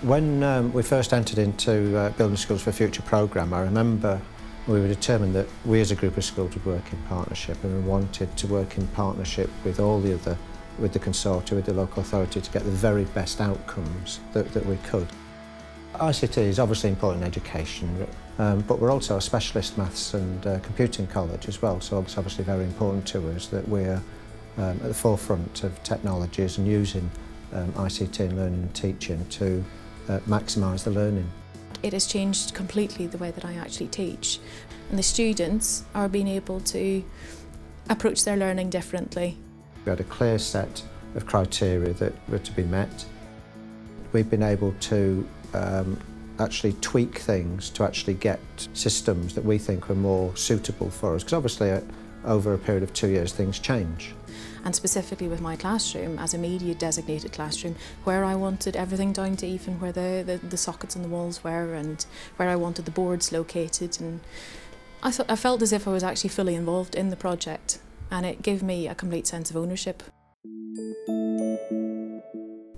When we first entered into Building Schools for Future programme, I remember we were determined that we as a group of schools would work in partnership, and we wanted to work in partnership with all the other, with the consortia, with the local authority, to get the very best outcomes that we could. ICT is obviously important in education, but we're also a specialist maths and computing college as well, so it's obviously very important to us that we're at the forefront of technologies and using ICT in learning and teaching to maximise the learning. It has changed completely the way that I actually teach, and the students are being able to approach their learning differently. We had a clear set of criteria that were to be met. We've been able to actually tweak things to actually get systems that we think are more suitable for us, because obviously over a period of 2 years things change. And specifically with my classroom, as a media designated classroom, where I wanted everything down to even where the sockets on the walls were and where I wanted the boards located, and I felt as if I was actually fully involved in the project, and it gave me a complete sense of ownership.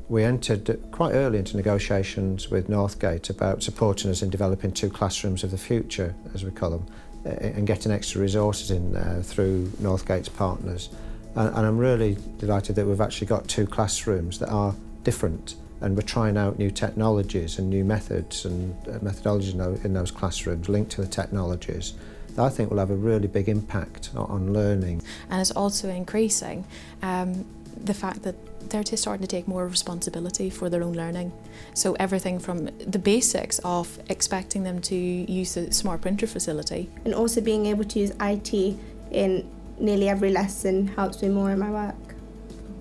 We entered quite early into negotiations with Northgate about supporting us in developing 2 classrooms of the future, as we call them, and getting extra resources in through Northgate's partners. And I'm really delighted that we've actually got 2 classrooms that are different, and we're trying out new technologies and new methods and methodologies in those classrooms linked to the technologies that I think will have a really big impact on learning. And it's also increasing the fact that they're just starting to take more responsibility for their own learning. So everything from the basics of expecting them to use the smart printer facility. And also being able to use IT in nearly every lesson helps me more in my work.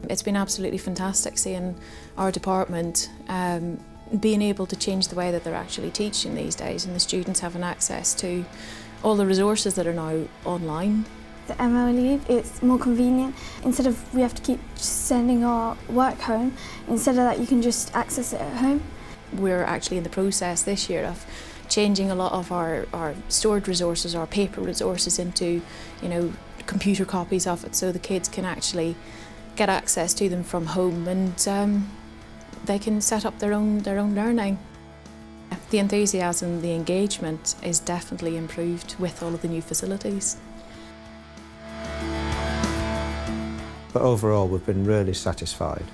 It's been absolutely fantastic seeing our department being able to change the way that they're actually teaching these days, and the students having access to all the resources that are now online. The ML leave, it's more convenient. Instead of we have to keep sending our work home, instead of that you can just access it at home. We're actually in the process this year of changing a lot of our stored resources, our paper resources, into, computer copies of it, so the kids can actually get access to them from home, and they can set up their own learning. The enthusiasm, the engagement is definitely improved with all of the new facilities. But overall we've been really satisfied.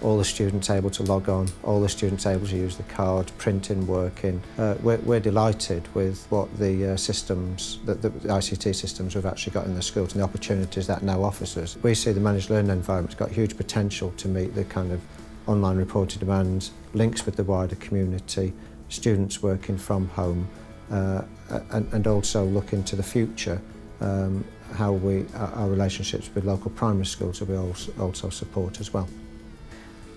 All the students able to log on, all the students able to use the card, printing, working. We're delighted with what the systems, the ICT systems we've actually got in the schools and the opportunities that now offers us. We see the managed learning environment's got huge potential to meet the kind of online reported demands, links with the wider community, students working from home, and also look into the future, how our relationships with local primary schools will be also support as well.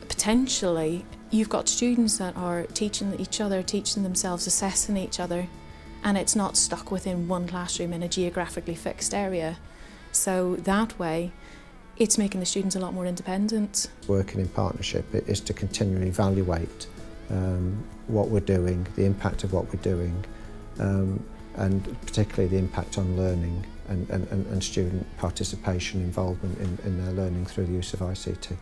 Potentially, you've got students that are teaching each other, teaching themselves, assessing each other, and it's not stuck within one classroom in a geographically fixed area. So that way, it's making the students a lot more independent. Working in partnership is to continually evaluate what we're doing, the impact of what we're doing, and particularly the impact on learning and student participation, involvement in their learning through the use of ICT.